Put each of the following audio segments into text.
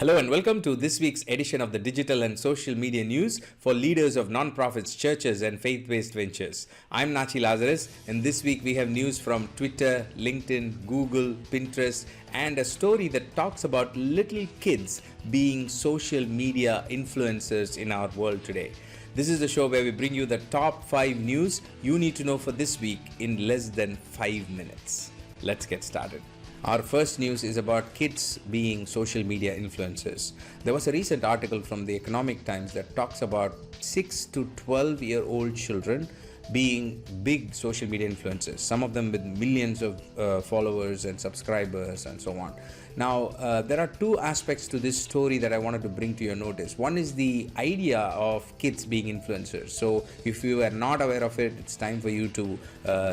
Hello and welcome to this week's edition of the Digital and Social Media News for leaders of nonprofits, churches, and faith-based ventures. I'm Natchi Lazarus, and this week we have news from Twitter, LinkedIn, Google, Pinterest, and a story that talks about little kids being social media influencers in our world today. This is the show where we bring you the top 5 news you need to know for this week in less than 5 minutes. Let's get started. Our first news is about kids being social media influencers. There was a recent article from the Economic Times that talks about 6 to 12-year-old children being big social media influencers, some of them with millions of followers and subscribers and so on. Now, there are two aspects to this story that I wanted to bring to your notice. One is the idea of kids being influencers. So if you are not aware of it, it's time for you to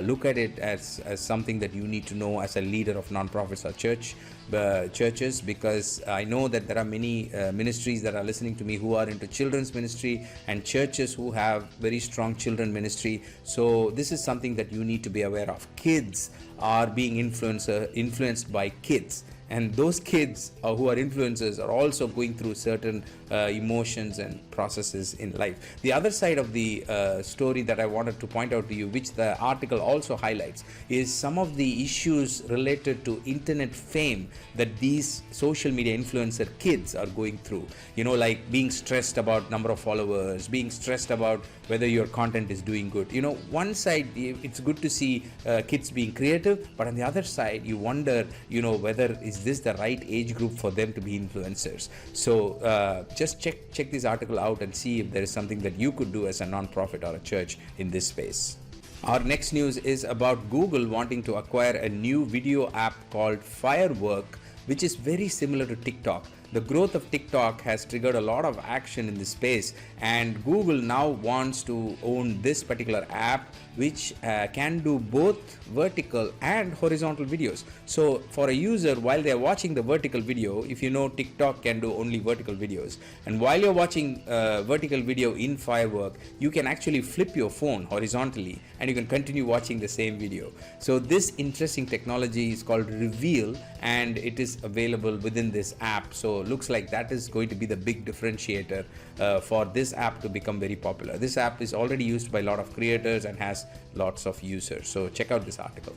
look at it as something that you need to know as a leader of nonprofits or churches, because I know that there are many ministries that are listening to me who are into children's ministry and churches who have very strong children ministry. So this is something that you need to be aware of. Kids are being influenced by kids. And those kids who are influencers are also going through certain emotions and processes in life. The other side of the story that I wanted to point out to you, which the article also highlights, is some of the issues related to internet fame that these social media influencer kids are going through. You know, like being stressed about number of followers, being stressed about whether your content is doing good. You know, one side, it's good to see kids being creative, but on the other side, you wonder, you know, whether is this the right age group for them to be influencers. So just check this article out and see if there is something that you could do as a nonprofit or a church in this space. Our next news is about Google wanting to acquire a new video app called Firework, which is very similar to TikTok. The growth of TikTok has triggered a lot of action in this space, and Google now wants to own this particular app, which can do both vertical and horizontal videos. So for a user, while they're watching the vertical video, if you know, TikTok can do only vertical videos, and while you're watching vertical video in Firework, you can actually flip your phone horizontally and you can continue watching the same video. So this interesting technology is called Reveal, and it is available within this app. So looks like that is going to be the big differentiator for this app to become very popular. This app is already used by a lot of creators and has lots of users. So check out this article.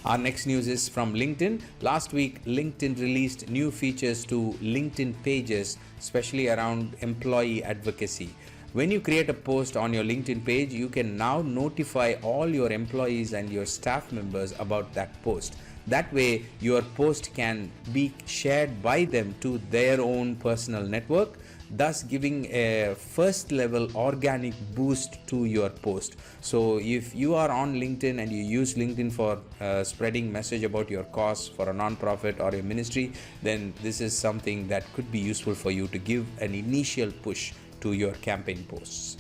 Our next news is from LinkedIn. Last week, LinkedIn released new features to LinkedIn pages, especially around employee advocacy. When you create a post on your LinkedIn page, you can now notify all your employees and your staff members about that post. That way, your post can be shared by them to their own personal network, thus giving a first level organic boost to your post. So if you are on LinkedIn and you use LinkedIn for spreading message about your cause for a nonprofit or a ministry, then this is something that could be useful for you to give an initial push to your campaign posts.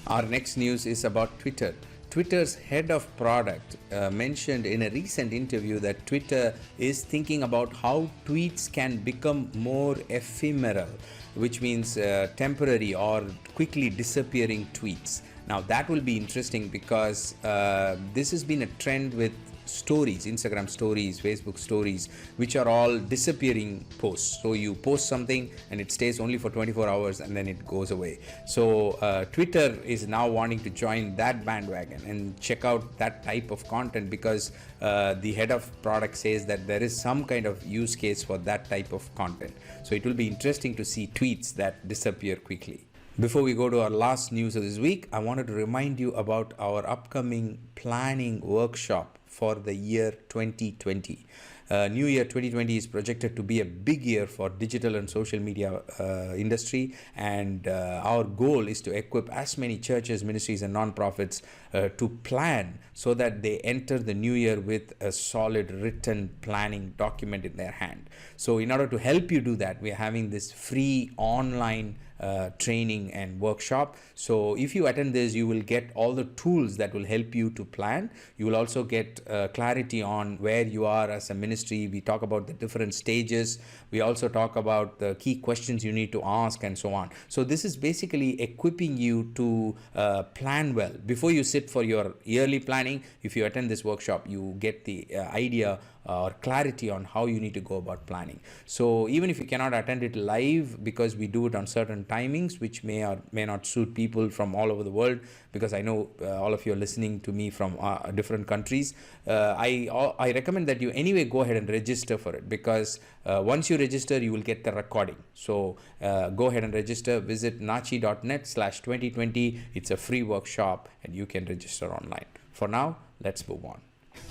Our next news is about Twitter. Twitter's head of product mentioned in a recent interview that Twitter is thinking about how tweets can become more ephemeral, which means temporary or quickly disappearing tweets. Now that will be interesting because this has been a trend with stories, Instagram stories, Facebook stories, which are all disappearing posts. So you post something and it stays only for 24 hours and then it goes away. So Twitter is now wanting to join that bandwagon and check out that type of content, because the head of product says that there is some kind of use case for that type of content. So it will be interesting to see tweets that disappear quickly. Before we go to our last news of this week, I wanted to remind you about our upcoming planning workshop for the year 2020. New year 2020 is projected to be a big year for digital and social media industry, and our goal is to equip as many churches, ministries and nonprofits to plan so that they enter the new year with a solid written planning document in their hand. So in order to help you do that, we are having this free online training and workshop. So if you attend this, you will get all the tools that will help you to plan. You will also get clarity on where you are as a ministry. We talk about the different stages. We also talk about the key questions you need to ask and so on. So this is basically equipping you to plan well. Before you sit for your yearly planning, if you attend this workshop, you get the idea or clarity on how you need to go about planning. So even if you cannot attend it live, because we do it on certain timings which may or may not suit people from all over the world, because I know all of you are listening to me from different countries, I recommend that you anyway go ahead and register for it, because once you register you will get the recording. So go ahead and register. Visit natchi.net/2020. It's a free workshop and you can register online. For now, let's move on.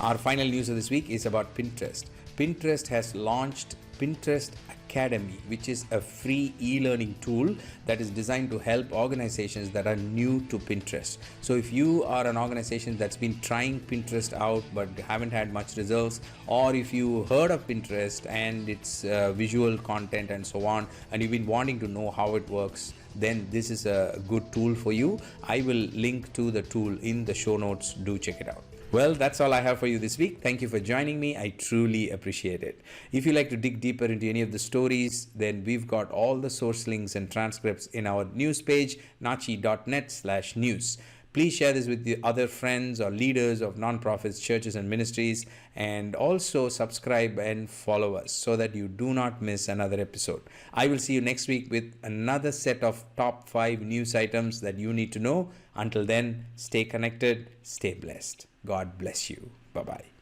Our final news of this week is about Pinterest. Pinterest has launched Pinterest Academy, which is a free e-learning tool that is designed to help organizations that are new to Pinterest. So if you are an organization that's been trying Pinterest out but haven't had much results, or if you heard of Pinterest and its visual content and so on, and you've been wanting to know how it works, then this is a good tool for you. I will link to the tool in the show notes. Do check it out. Well, that's all I have for you this week. Thank you for joining me. I truly appreciate it. If you like to dig deeper into any of the stories, then we've got all the source links and transcripts in our news page, natchi.net/news. Please share this with the other friends or leaders of nonprofits, churches, and ministries, and also subscribe and follow us so that you do not miss another episode. I will see you next week with another set of top 5 news items that you need to know. Until then, stay connected, stay blessed. God bless you. Bye-bye.